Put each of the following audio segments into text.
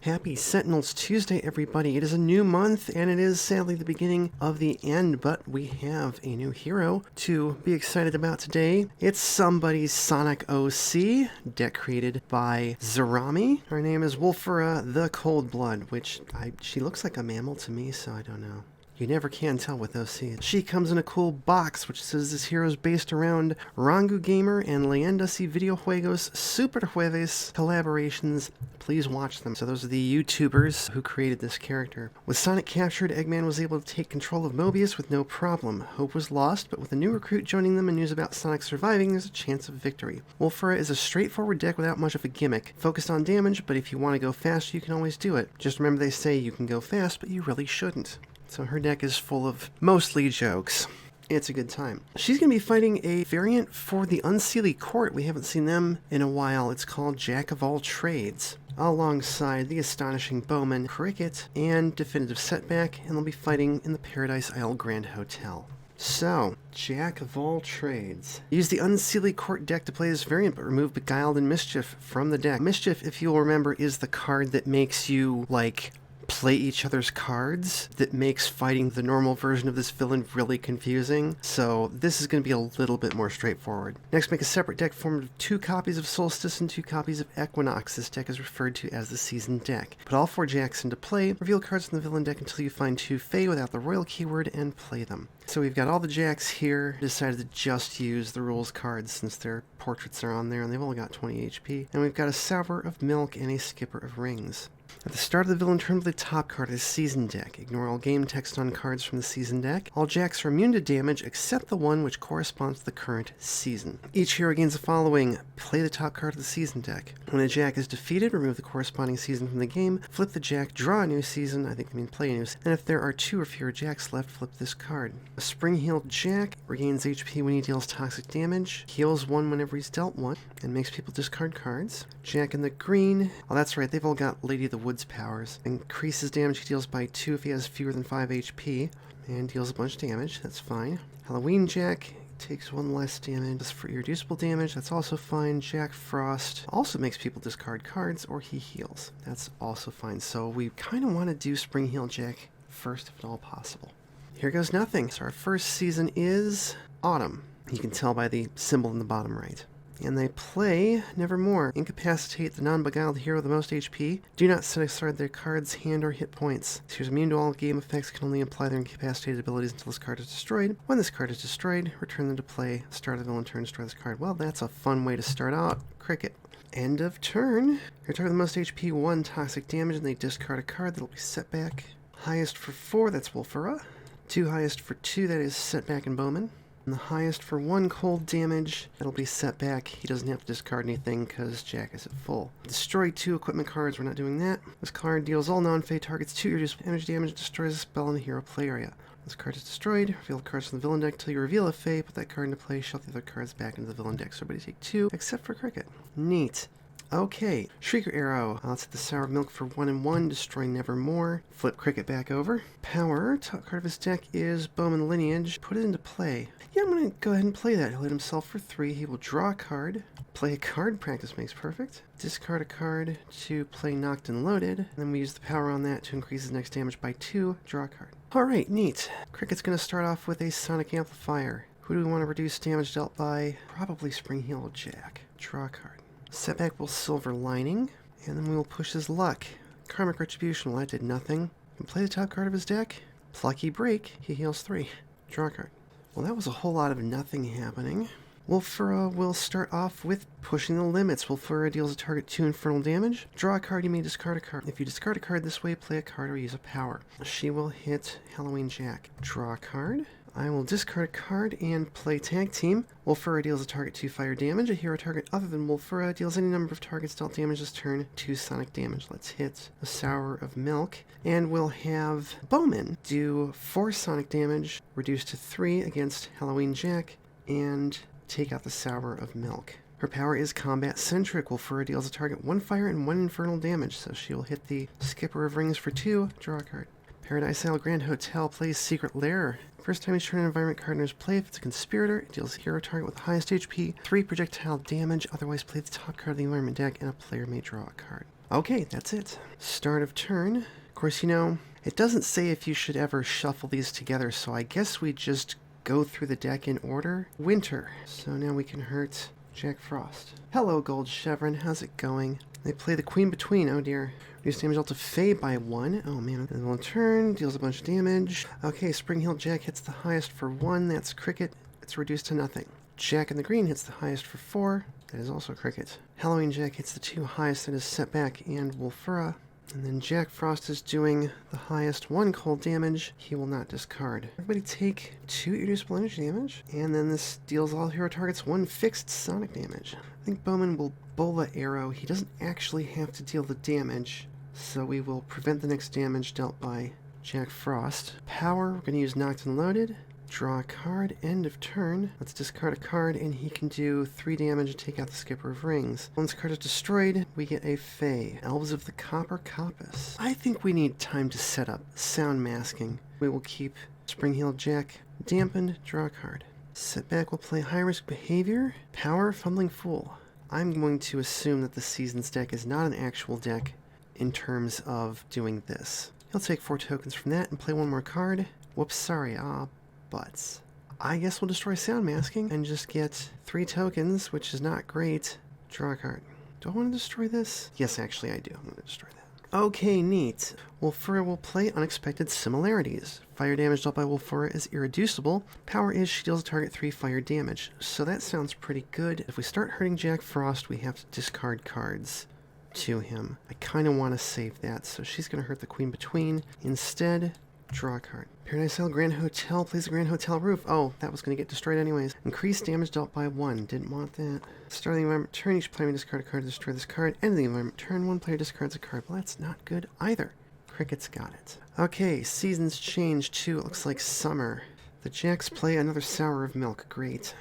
Happy Sentinels Tuesday, everybody. It is a new month, and it is sadly the beginning of the end, but we have a new hero to be excited about today. It's somebody's Sonic OC, deck created by Zarami. Her name is Wolfurra the Coldblood, which she looks like a mammal to me, so I don't know. You never can tell with OC. She comes in a cool box, which says this hero is based around Rangu Gamer and Leyendas y Videojuegos Super Jueves collaborations. Please watch them. So those are the YouTubers who created this character. With Sonic captured, Eggman was able to take control of Mobius with no problem. Hope was lost, but with a new recruit joining them and news about Sonic surviving, there's a chance of victory. Wolfurra is a straightforward deck without much of a gimmick. Focused on damage, but if you want to go fast, you can always do it. Just remember they say you can go fast, but you really shouldn't. So her deck is full of mostly jokes. It's a good time. She's going to be fighting a variant for the Unseelie Court. We haven't seen them in a while. It's called Jack of All Trades, alongside the astonishing Bowman, Cricket, and Definitive Setback, and they'll be fighting in the Paradise Isle Grand Hotel. So, Jack of All Trades. Use the Unseelie Court deck to play this variant, but remove Beguiled and Mischief from the deck. Mischief, if you'll remember, is the card that makes you, play each other's cards, that makes fighting the normal version of this villain really confusing. So this is going to be a little bit more straightforward. Next, make a separate deck formed of 2 copies of Solstice and 2 copies of Equinox. This deck is referred to as the Season deck. Put all 4 Jacks into play, reveal cards from the villain deck until you find 2 Fae without the royal keyword, and play them. So we've got all the Jacks here. Decided to just use the rules cards since their portraits are on there, and they've only got 20 HP. And we've got a Sourer of Milk and a Skipper of Rings. At the start of the villain turn, play the top card of the Season deck. Ignore all game text on cards from the Season deck. All Jacks are immune to damage except the one which corresponds to the current season. Each hero gains the following. Play the top card of the Season deck. When a Jack is defeated, remove the corresponding season from the game. Flip the Jack, draw a new season. I think they mean play a new season. And if there are 2 or fewer Jacks left, flip this card. A Spring-Heeled Jack regains HP when he deals toxic damage, heals 1 whenever he's dealt 1, and makes people discard cards. Jack in the green. Oh, that's right, they've all got Lady of the Woods powers. Increases damage he deals by 2 if he has fewer than 5 HP, and deals a bunch of damage. That's fine. Halloween Jack takes 1 less damage. That's for irreducible damage. That's also fine. Jack Frost also makes people discard cards, or he heals. That's also fine. So we kind of want to do Spring Heel Jack first, if at all possible. Here goes nothing. So our first season is Autumn. You can tell by the symbol in the bottom right. And they play Nevermore. Incapacitate the non-beguiled hero with the most HP. Do not set aside their cards, hand, or hit points. This hero's immune to all game effects, can only apply their incapacitated abilities until this card is destroyed. When this card is destroyed, return them to play. Start of the villain turn, destroy this card. Well, that's a fun way to start out. Cricket. End of turn. Your target with the most HP, 1 toxic damage, and they discard a card that'll be Setback. Highest for 4, that's Wolfurra. 2 highest for 2, that is Setback and Bowman. And the highest for 1 cold damage, that'll be Setback. He doesn't have to discard anything because Jack is at full. Destroy 2 equipment cards, we're not doing that. This card deals all non-Fae targets 2 irreducible damage, destroys a spell in the hero play area. This card is destroyed. Reveal the cards from the villain deck until you reveal a Fae. Put that card into play, shuffle the other cards back into the villain deck. So everybody take 2, except for Cricket. Neat. Okay, Shrieker Arrow. Let's hit the Sour of Milk for 1 and 1, destroy Nevermore. Flip Cricket back over. Power, top card of his deck is Bowman Lineage. Put it into play. Yeah, I'm going to go ahead and play that. He'll hit himself for 3. He will draw a card. Play a card, practice makes perfect. Discard a card to play Knocked and Loaded. And then we use the power on that to increase his next damage by 2. Draw a card. Alright, neat. Cricket's going to start off with a Sonic Amplifier. Who do we want to reduce damage dealt by? Probably Spring-Heeled Jack. Draw a card. Setback will Silver Lining, and then we will push his luck. Karmic Retribution, well, that did nothing. And play the top card of his deck. Plucky Break, he heals 3. Draw a card. Well, that was a whole lot of nothing happening. Wolfurra will start off with pushing the limits. Wolfurra deals a target 2 infernal damage. Draw a card, you may discard a card. If you discard a card this way, play a card or use a power. She will hit Halloween Jack. Draw a card. I will discard a card and play Tag Team. Wolfurra deals a target 2 fire damage. A hero target other than Wolfurra deals any number of targets dealt damage this turn, 2 sonic damage. Let's hit a Sourer of Milk. And we'll have Bowman do 4 sonic damage, reduced to 3 against Halloween Jack, and take out the Sourer of Milk. Her power is combat-centric. Wolfurra deals a target 1 fire and 1 infernal damage, so she'll hit the Skipper of Rings for 2, draw a card. Paradise Isle Grand Hotel plays Secret Lair. First time you turn an environment card in his play, if it's a conspirator, it deals a hero target with the highest HP, 3 projectile damage, otherwise play the top card of the environment deck, and a player may draw a card. Okay, that's it. Start of turn. Of course, you know, it doesn't say if you should ever shuffle these together, so I guess we just go through the deck in order. Winter. So now we can hurt Jack Frost. Hello, Gold Chevron. How's it going? They play the Queen Between. Oh dear. Reduce damage dealt to Faye by 1. Oh man. And one turn. Deals a bunch of damage. Okay, Spring Heel Jack hits the highest for 1. That's Cricket. It's reduced to nothing. Jack in the Green hits the highest for 4. That is also Cricket. Halloween Jack hits the 2 highest. That is Setback and Wolfurra. And then Jack Frost is doing the highest 1 cold damage. He will not discard. Everybody take 2 irreducible energy damage. And then this deals all hero targets 1 fixed sonic damage. I think Bowman will Bola Arrow. He doesn't actually have to deal the damage, so we will prevent the next damage dealt by Jack Frost. Power, we're going to use Knocked and Loaded. Draw a card, end of turn. Let's discard a card, and he can do 3 damage and take out the Skipper of Rings. Once the card is destroyed, we get a Fae. Elves of the Copper Coppice. I think we need time to set up sound masking. We will keep Spring-Heeled Jack dampened, draw a card. Setback will play High Risk Behavior. Power, Fumbling Fool. I'm going to assume that the Seasons deck is not an actual deck in terms of doing this. He'll take 4 tokens from that and play 1 more card. Whoops, sorry, butts. I guess we'll destroy sound masking and just get 3 tokens, which is not great. Draw a card. Do I want to destroy this? Yes, actually I do. I'm going to destroy that. Okay, neat. Wolfurra will play Unexpected Similarities. Fire damage dealt by Wolfurra is irreducible. Power is she deals a target 3 fire damage. So that sounds pretty good. If we start hurting Jack Frost, we have to discard cards to him. I kind of want to save that, so she's going to hurt the Queen Between. Instead, draw a card. Paradise Isle Grand Hotel plays the Grand Hotel Roof. Oh, that was going to get destroyed anyways. Increased damage dealt by 1. Didn't want that. Start of the environment turn. Each player may discard a card to destroy this card. End of the environment turn. 1 player discards a card. Well, that's not good either. Cricket's got it. Okay, seasons change to, it looks like summer. The Jacks play another Sour of Milk. Great.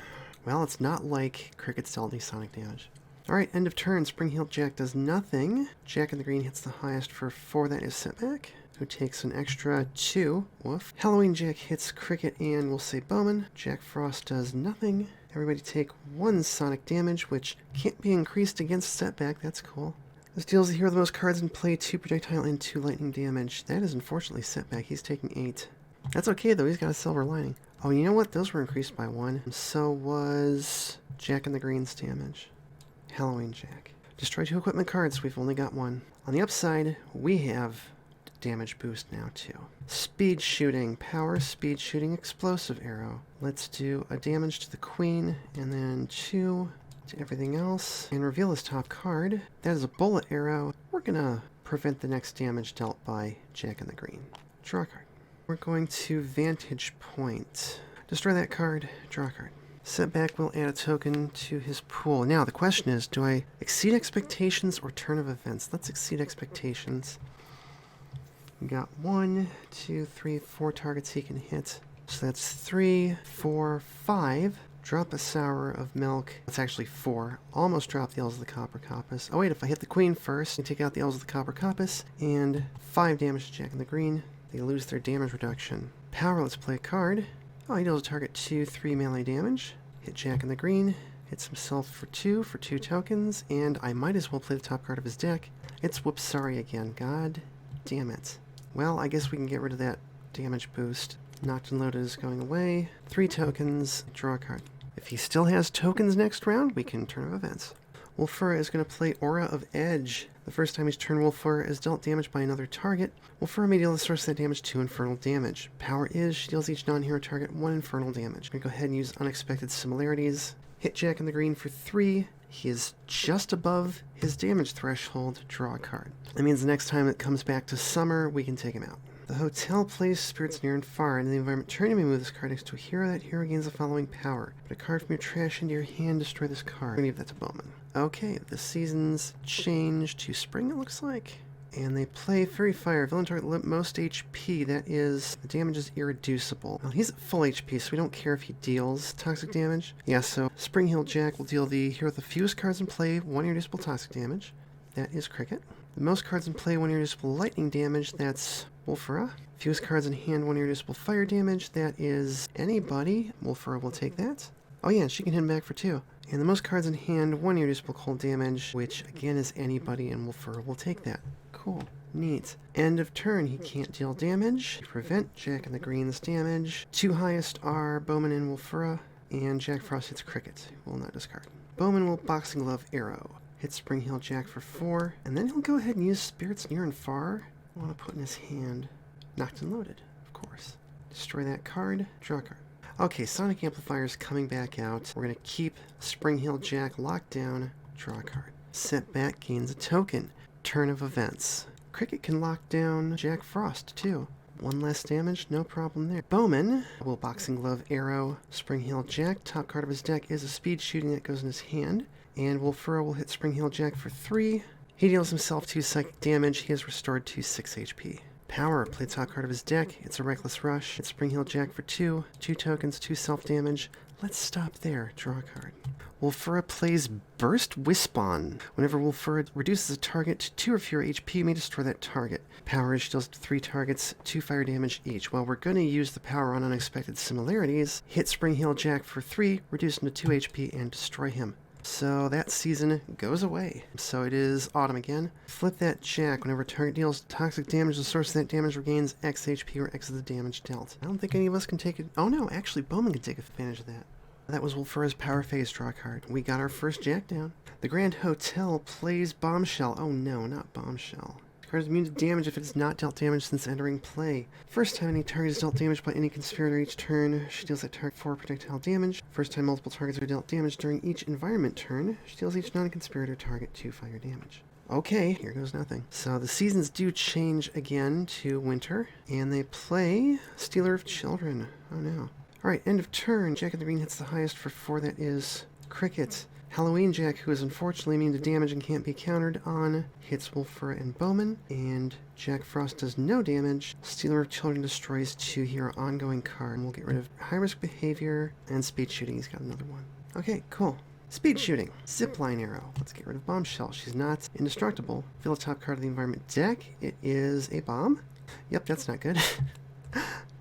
Well, it's not like Cricket's dealt any sonic damage. Alright, end of turn. Spring-Heeled Jack does nothing. Jack in the Green hits the highest for 4. That is Setback, who takes an extra 2. Woof. Halloween Jack hits Cricket and we'll say Bowman. Jack Frost does nothing. Everybody take 1 sonic damage, which can't be increased against Setback. That's cool. This deals the hero the most cards and play 2 projectile and 2 lightning damage. That is unfortunately Setback. He's taking 8. That's okay though, he's got a silver lining. Oh, you know what? Those were increased by 1. So was Jack in the Green's damage. Halloween Jack. Destroy 2 equipment cards. We've only got 1. On the upside, we have damage boost now too. Speed shooting. Power, speed shooting, explosive arrow. Let's do a damage to the Queen and then 2 to everything else. And reveal his top card. That is a bullet arrow. We're gonna prevent the next damage dealt by Jack in the Green. Draw a card. We're going to Vantage Point. Destroy that card. Draw a card. Setback will add a token to his pool. Now, the question is, do I exceed expectations or turn of events? Let's exceed expectations. We got 1, 2, 3, 4 targets he can hit. So that's 3, 4, 5. Drop a Sour of Milk. That's actually 4. Almost drop the Elves of the Copper Coppice. Oh wait, if I hit the Queen first, I take out the Elves of the Copper Coppice. And 5 damage to Jack in the Green. They lose their damage reduction. Power, let's play a card. Oh, he deals a target 2, 3 melee damage. Hit Jack in the Green. Hits himself for 2 tokens. And I might as well play the top card of his deck. It's Whoops Sorry again. God damn it. Well, I guess we can get rid of that damage boost. Knocked and Loaded is going away. 3 tokens. Draw a card. If he still has tokens next round, we can turn of events. Wolfurra is going to play Aura of Edge. The first time each turn Wolfurra is dealt damage by another target. Wolfurra may deal the source of that damage 2 infernal damage. Power is she deals each non-hero target 1 infernal damage. I'm going to go ahead and use Unexpected Similarities. Hit Jack in the Green for 3. He is just above his damage threshold. Draw a card. That means the next time it comes back to summer, we can take him out. The hotel plays Spirits Near and Far. In the environment turn, you may move this card next to a hero. That hero gains the following power. Put a card from your trash into your hand, destroy this card. I'm going to give that to Bowman. Okay, the seasons change to spring, it looks like. And they play Fairy Fire. Villain target most HP. That is, the damage is irreducible. Well, he's at full HP, so we don't care if he deals toxic damage. Yeah, so Spring Heeled Jack will deal the hero with the fewest cards in play 1 irreducible toxic damage. That is Cricket. The most cards in play 1 irreducible lightning damage. That's Wolfurra. Fewest cards in hand 1 irreducible fire damage. That is anybody. Wolfurra will take that. Oh yeah, she can hit him back for 2. And the most cards in hand, 1 irreducible cold damage, which again is anybody, and Wolfurra will take that. Cool. Neat. End of turn, he can't deal damage. Prevent Jack and the Green's damage. 2 highest are Bowman and Wolfurra, and Jack Frost hits Cricket. Will not discard. Bowman will Boxing Glove Arrow. Hit Spring Heel Jack for 4, and then he'll go ahead and use Spirits Near and Far. I want to put in his hand. Knocked and loaded, of course. Destroy that card. Draw a card. Okay, Sonic Amplifier is coming back out. We're going to keep Spring Heel Jack locked down. Draw a card. Setback gains a token. Turn of events. Cricket can lock down Jack Frost, too. 1 less damage, no problem there. Bowman will Boxing Glove Arrow Spring Heel Jack. Top card of his deck is a speed shooting that goes in his hand. And Wolfurra will hit Spring Heel Jack for 3. He deals himself 2 psychic damage. He is restored to 6 HP. Power, play top card of his deck. It's a Reckless Rush. It's Spring Heel Jack for 2. 2 tokens, 2 self-damage. Let's stop there. Draw a card. Wolfurra plays Burst Wispon. Whenever Wolfurra reduces a target to 2 or fewer HP, you may destroy that target. Power is she deals 3 targets, 2 fire damage each. While we're going to use the power on Unexpected Similarities, hit Spring Heel Jack for 3, reduce him to 2 HP, and destroy him. So that season goes away. So it is autumn again. Flip that Jack. Whenever target deals toxic damage, the source of that damage regains X HP or X of the damage dealt. I don't think any of us can take it. Oh no, actually Bowman can take advantage of that. That was Wolfurra's power phase. Draw card. We got our first Jack down. The Grand Hotel plays Bombshell. Oh no, not Bombshell. Card is immune to damage if it has not dealt damage since entering play. First time any target is dealt damage by any conspirator each turn, she deals that target 4 projectile damage. First time multiple targets are dealt damage during each environment turn, she deals each non-conspirator target 2 fire damage. Okay, here goes nothing. So the seasons do change again to winter, and they play Stealer of Children. Oh no. Alright, end of turn. Jack of the Green hits the highest for 4, that is Cricket. Halloween Jack, who is unfortunately immune to damage and can't be countered on, hits Wolfurra and Bowman, and Jack Frost does no damage. Stealer of Children destroys 2 hero ongoing card. We'll get rid of High Risk Behavior and Speed Shooting. He's got another one. Okay, cool. Speed Shooting. Zipline Arrow. Let's get rid of Bombshell. She's not indestructible. Fill the top card of the environment deck. It is a bomb. Yep, that's not good.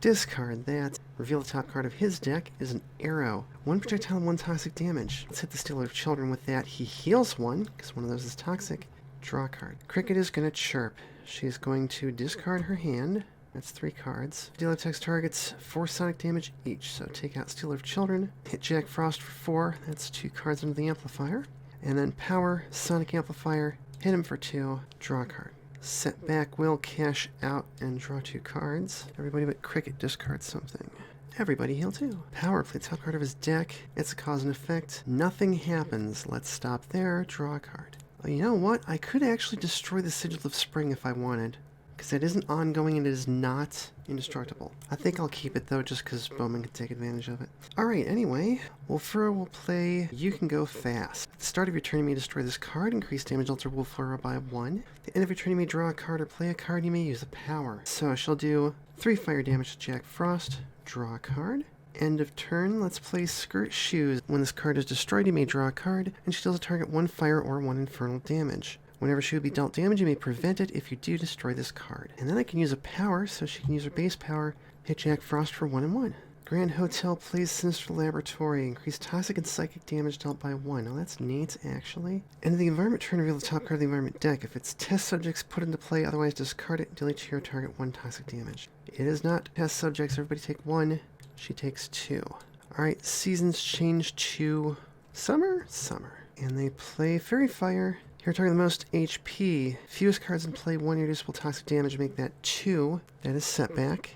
Discard that. Reveal the top card of his deck is an arrow. 1 projectile and 1 toxic damage. Let's hit the Stealer of Children with that. He heals 1, because one of those is toxic. Draw a card. Cricket is going to chirp. She's going to discard her hand. That's 3 cards. Deal attacks targets 4 sonic damage each. So take out Stealer of Children. Hit Jack Frost for 4. That's 2 cards under the amplifier. And then power, Sonic Amplifier. Hit him for 2. Draw a card. Setback will cash out and draw 2 cards. Everybody but Cricket discards something. Everybody heal 2. Power, play top card of his deck. It's a cause and effect. Nothing happens. Let's stop there. Draw a card. Oh, you know what? I could actually destroy the Sigil of Spring if I wanted, because it isn't ongoing and it is not indestructible. I think I'll keep it though, just because Bowman can take advantage of it. Alright, anyway, Wolfurra will play You Can Go Fast. At the start of your turn, you may destroy this card, increase damage dealt to Wolfurra by 1. At the end of your turn, you may draw a card or play a card, you may use a power. So she'll do 3 fire damage to Jack Frost, draw a card. End of turn, let's play Skirt Shoes. When this card is destroyed, you may draw a card, and she deals a target 1 fire or 1 infernal damage. Whenever she would be dealt damage, you may prevent it if you do destroy this card. And then I can use a power, so she can use her base power, hit Jack Frost for 1 and 1. Grand Hotel plays Sinister Laboratory. Increase toxic and psychic damage dealt by 1. Now that's neat, actually. End of the environment turn, reveal the top card of the environment deck. If it's test subjects, put into play, otherwise discard it, deal each hero target 1 toxic damage. It is not test subjects, everybody take 1. She takes 2. Alright, seasons change to summer? Summer. And they play Fairy Fire. Here, target the most HP. Fewest cards in play, 1 irreducible toxic damage, make that 2. That is Setback.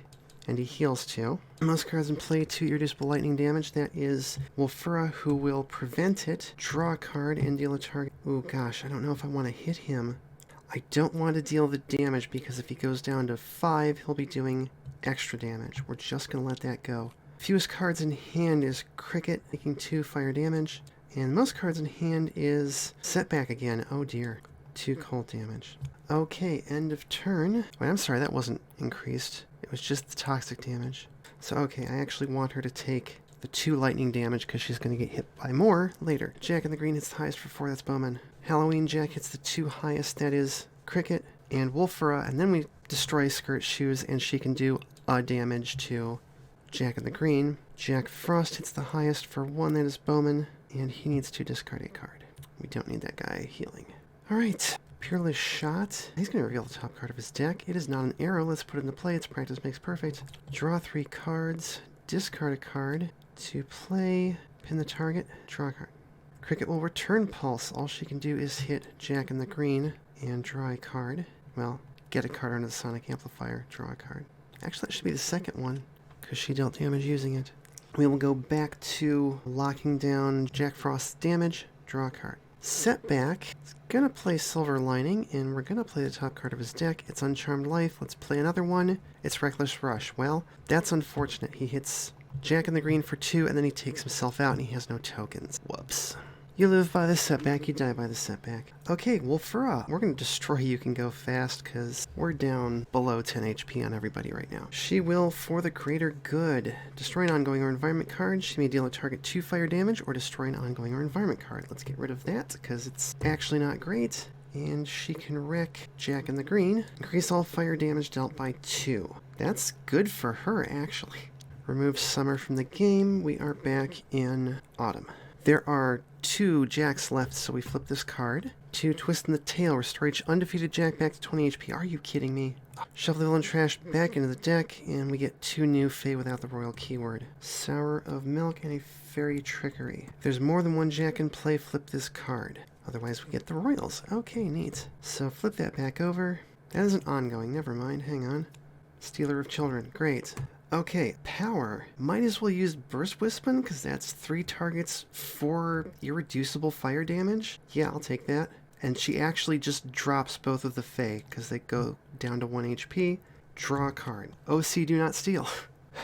And he heals 2. Most cards in play, 2 irreducible lightning damage. That is Wolfurra, who will prevent it. Draw a card and deal a target. Oh gosh, I don't know if I want to hit him. I don't want to deal the damage, because if he goes down to 5, he'll be doing extra damage. We're just going to let that go. Fewest cards in hand is Cricket, making 2 fire damage. And most cards in hand is Setback again. Oh dear. 2 cold damage. Okay, end of turn. Wait, I'm sorry, that wasn't increased. It was just the toxic damage. So okay, I actually want her to take the 2 lightning damage because she's going to get hit by more later. Jack in the Green hits the highest for 4, that's Bowman. Halloween Jack hits the 2 highest, that is Cricket and Wolfurra. And then we destroy Skirt Shoes and she can do a damage to Jack in the Green. Jack Frost hits the highest for 1, that is Bowman. and he needs to discard a card. We don't need that guy healing. Alright, Peerless Shot. He's going to reveal the top card of his deck. It is not an arrow. Let's put it into play. It's practice makes perfect. Draw 3 cards, discard a card to play, pin the target, draw a card. Cricket will return Pulse. All she can do is hit Jack in the green and draw a card. Well, get a card under the Sonic Amplifier, draw a card. Actually, that should be the second one, because she dealt damage using it. We will go back to locking down Jack Frost's damage, draw a card. Setback is going to play Silver Lining, and we're going to play the top card of his deck. It's Uncharmed Life. Let's play another one. It's Reckless Rush. Well, that's unfortunate. He hits Jack in the green for 2, and then he takes himself out, and he has no tokens. Whoops. You live by the setback, you die by the setback. Okay, Wolfurra, we're going to destroy You Can Go Fast, because we're down below 10 HP on everybody right now. She will, for the greater good, destroy an ongoing or environment card. She may deal a target 2 fire damage, or destroy an ongoing or environment card. Let's get rid of that, because it's actually not great. And she can wreck Jack in the green. Increase all fire damage dealt by 2. That's good for her, actually. Remove Summer from the game. We are back in Autumn. There are 2 Jacks left, so we flip this card. 2 Twist in the Tail. Restore each undefeated Jack back to 20 HP. Are you kidding me? Shuffle the villain trash back into the deck, and we get 2 new Fae without the royal keyword. Sour of Milk and a Fairy Trickery. If there's more than 1 Jack in play, flip this card. Otherwise, we get the royals. Okay, neat. So flip that back over. That isn't ongoing. Never mind. Hang on. Stealer of Children. Great. Okay, power. Might as well use Burst Wispin, because that's 3 targets for irreducible fire damage. Yeah, I'll take that. And she actually just drops both of the Fae, because they go down to 1 HP. Draw a card. OC Do Not Steal.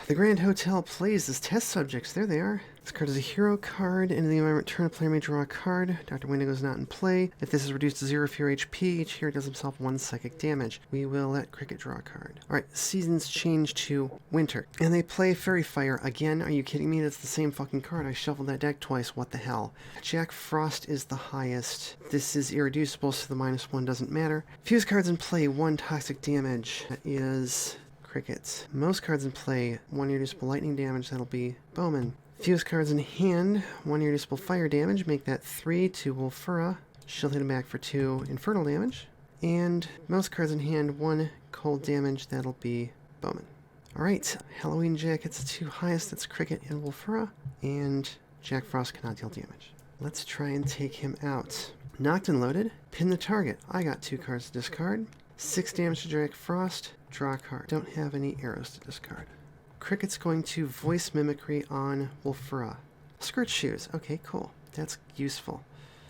The Grand Hotel plays as test subjects. There they are. This card is a hero card. Into the environment, turn a player may draw a card. Dr. Wendigo is not in play. If this is reduced to 0 for your HP, each hero does himself 1 psychic damage. We will let Cricket draw a card. Alright, seasons change to winter. And they play Fairy Fire. Again, are you kidding me? That's the same fucking card. I shuffled that deck twice. What the hell? Jack Frost is the highest. This is irreducible, so the -1 doesn't matter. Fuse cards in play, 1 toxic damage. That is Cricket. Most cards in play, 1 irreducible lightning damage. That'll be Bowman. Fuse cards in hand, 1 irreducible fire damage, make that 3 to Wolfurra. She'll hit him back for 2 infernal damage. And most cards in hand, 1 cold damage, that'll be Bowman. Alright, Halloween Jack hits the 2 highest, that's Cricket and Wolfurra. And Jack Frost cannot deal damage. Let's try and take him out. Knocked and loaded, pin the target. I got 2 cards to discard. 6 damage to Jack Frost, draw a card. Don't have any arrows to discard. Cricket's going to voice mimicry on Wolfurra. Skirt shoes. Okay, cool. That's useful.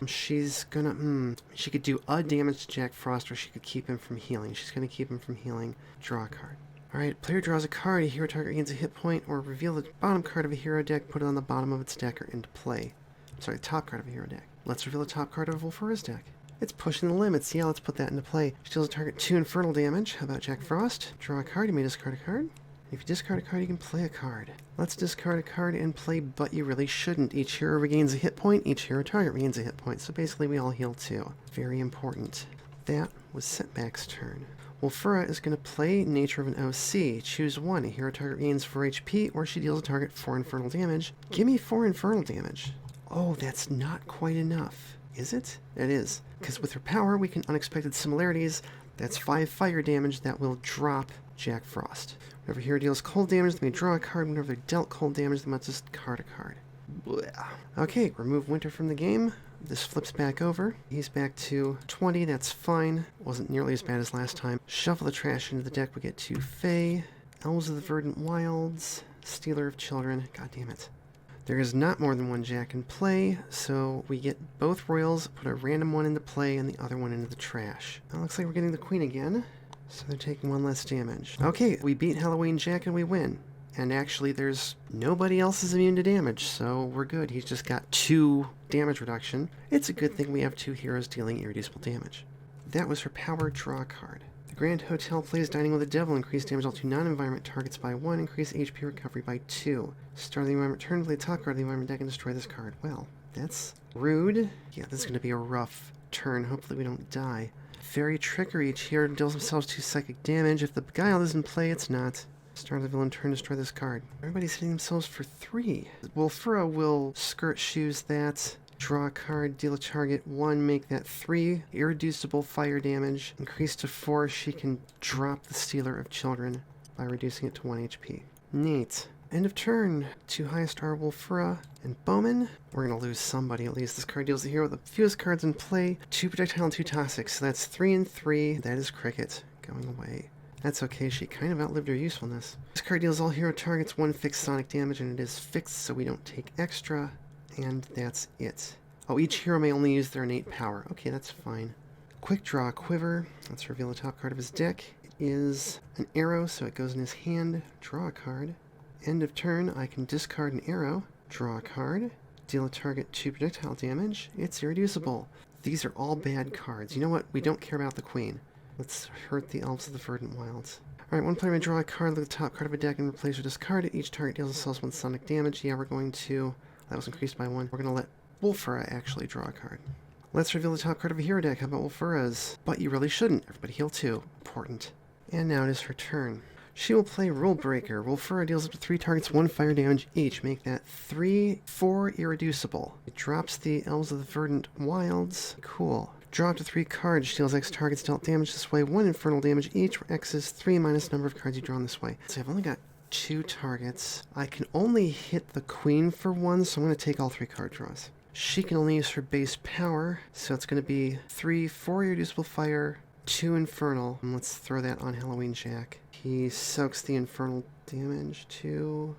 She's gonna, she could do a damage to Jack Frost, or she could keep him from healing. She's gonna keep him from healing. Draw a card. Alright, player draws a card. A hero target gains a hit point, or reveal the bottom card of a hero deck, put it on the bottom of its deck or into play. Sorry, top card of a hero deck. Let's reveal the top card of Wolfurra's deck. It's pushing the limits. Yeah, let's put that into play. She deals a target 2 infernal damage. How about Jack Frost? Draw a card. You may discard a card. If you discard a card, you can play a card. Let's discard a card and play, but you really shouldn't. Each hero regains a hit point, each hero target regains a hit point, so basically we all heal too. Very important. That was Setback's turn. Wolfurra is going to play Nature of an OC. Choose 1. A hero target gains 4 HP, or she deals a target 4 infernal damage. Give me 4 infernal damage. Oh, that's not quite enough. Is it? It is. Because with her power, we can unexpected similarities. That's 5 fire damage that will drop Jack Frost. Whenever a hero deals cold damage, they may draw a card. Whenever they're dealt cold damage, they must discard a card. Blah. Okay, remove Winter from the game. This flips back over. He's back to 20, that's fine. Wasn't nearly as bad as last time. Shuffle the trash into the deck, we get 2 Fae. Elves of the Verdant Wilds. Stealer of Children. God damn it. There is not more than 1 Jack in play, so we get both Royals, put a random one into play, and the other one into the trash. Now, looks like we're getting the Queen again. So they're taking 1 less damage. Okay, we beat Halloween Jack and we win. And actually, there's nobody else is immune to damage, so we're good. He's just got 2 damage reduction. It's a good thing we have 2 heroes dealing irreducible damage. That was her power draw card. The Grand Hotel plays Dining with the Devil. Increase damage all 2 non-environment targets by 1. Increase HP recovery by 2. Start the environment turn, play the top card of the environment deck and destroy this card. Well, that's rude. Yeah, this is going to be a rough turn. Hopefully we don't die. Fairy Trickery. Each hero deals themselves 2 psychic damage. If the Beguiled is in play, it's not. Start of the villain turn, destroy this card. Everybody's hitting themselves for 3. Wolfurra will skirt shoes that. Draw a card, deal a target 1, make that 3 irreducible fire damage. Increase to 4, she can drop the Stealer of Children by reducing it to 1 HP. Neat. End of turn. 2 highest are Wolfurra and Bowman. We're going to lose somebody at least. This card deals the hero with the fewest cards in play. 2 projectile and 2 toxic, so that's 3 and 3. That is Cricket going away. That's okay, she kind of outlived her usefulness. This card deals all hero targets 1 fixed sonic damage, and it is fixed, so we don't take extra. And that's it. Oh, each hero may only use their innate power. Okay, that's fine. Quick draw quiver. Let's reveal the top card of his deck. It is an arrow, so it goes in his hand. Draw a card. End of turn, I can discard an arrow. Draw a card. Deal a target 2 projectile damage. It's irreducible. These are all bad cards. You know what? We don't care about the queen. Let's hurt the Elves of the Verdant Wilds. Alright, one player may draw a card, look at the top card of a deck, and replace or discard it. Each target deals themselves 1 sonic damage. Yeah, we're going to... That was increased by 1. We're going to let Wolfurra actually draw a card. Let's reveal the top card of a hero deck. How about Wolfurra's? But you really shouldn't. Everybody heal 2. Important. And now it is her turn. She will play Rule Breaker. Wolfurra deals up to 3 targets 1 fire damage each. Make that 4 irreducible. It drops the Elves of the Verdant Wilds. Cool. Draw up to 3 cards. She deals X targets dealt damage this way. 1 infernal damage each, where X is 3 minus number of cards you draw in this way. So I've only got 2 targets. I can only hit the queen for 1, so I'm going to take all 3 card draws. She can only use her base power, so it's going to be 4 irreducible fire, 2 infernal. And let's throw that on Halloween Jack. He soaks the infernal damage to...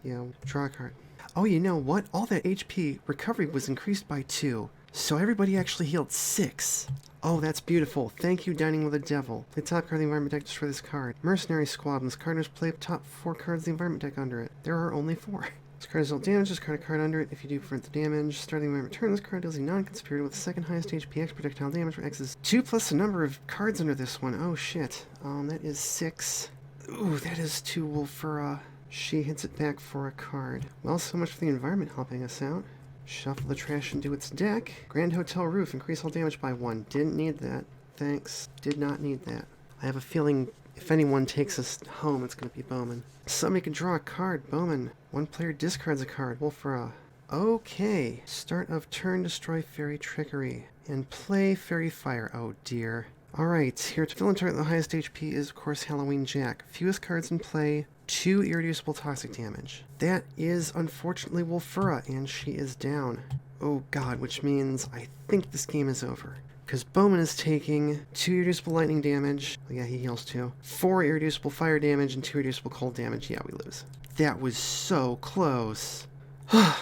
Yeah, draw a card. Oh, you know what? All that HP recovery was increased by 2. So everybody actually healed 6. Oh, that's beautiful. Thank you, Dining with the Devil. The top card of the environment deck destroy this card. Mercenary Squad. When this card is played, top 4 cards of the environment deck under it. There are only 4. This card is dealt damage, discard a card under it. If you do prevent the damage, starting the environment turn, this card deals a non-conspirator with the second highest HP X projectile damage, where X is 2 plus the number of cards under this one. Oh shit. That is 6. Ooh, that is 2 Wolfurra. She hits it back for a card. Well, so much for the environment helping us out. Shuffle the trash into its deck. Grand Hotel Roof, increase all damage by 1. Didn't need that. Thanks. Did not need that. I have a feeling if anyone takes us home, it's going to be Bowman. Somebody can draw a card. Bowman. One player discards a card. Wolfurra. Okay. Start of turn, destroy Fairy Trickery. And play Fairy Fire. Oh dear. Alright, here to villain target the highest HP is, of course, Halloween Jack. Fewest cards in play, 2 irreducible toxic damage. That is, unfortunately, Wolfurra, and she is down. Oh god, which means I think this game is over. Because Bowman is taking 2 irreducible lightning damage. Oh, yeah, he heals 2. 4 irreducible fire damage and 2 irreducible cold damage. Yeah, we lose. That was so close.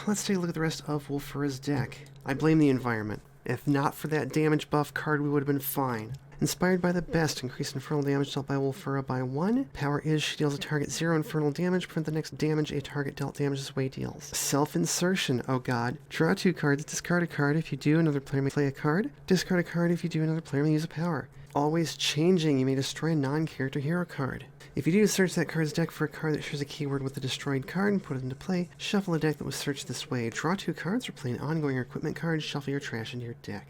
Let's take a look at the rest of Wolfurra's deck. I blame the environment. If not for that damage buff card, we would have been fine. Inspired by the best, increase infernal damage dealt by Wolfurra by 1. Power is she deals a target 0 infernal damage, prevent the next damage a target dealt damage this way deals. Self-insertion, oh god. Draw 2 cards, discard a card. If you do, another player may play a card. Discard a card. If you do, another player may use a power. Always changing, you may destroy a non-character hero card. If you do, search that card's deck for a card that shares a keyword with the destroyed card and put it into play. Shuffle a deck that was searched this way. Draw 2 cards or play an ongoing equipment card. Shuffle your trash into your deck.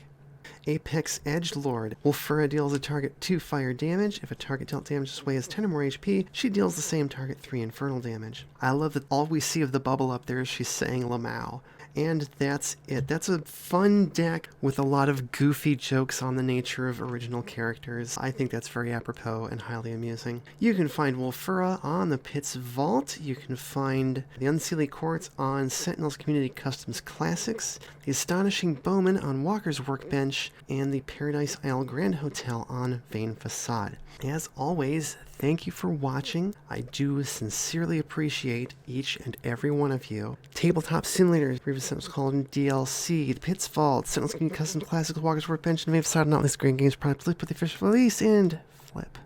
Apex Edgelord. Wolfurra deals a target 2 fire damage. If a target dealt damage this way has 10 or more HP, she deals the same target 3 infernal damage. I love that all we see of the bubble up there is she's saying Lamau. And that's it. That's a fun deck with a lot of goofy jokes on the nature of original characters. I think that's very apropos and highly amusing. You can find Wolfurra on the Pit's Vault. You can find the Unseelie Quartz on Sentinels Community Customs Classics, the Astonishing Bowman on Walker's Workbench, and the Paradise Isle Grand Hotel on Vane Facade. As always, thank you for watching. I do sincerely appreciate each and every one of you. Tabletop Simulators, previous Sentinels called DLC, The Pit's Vault, Sentinels Community Custom Classics, Walker's Workbench, and Vane Facade, not this great games product. Flip with the official release, and flip.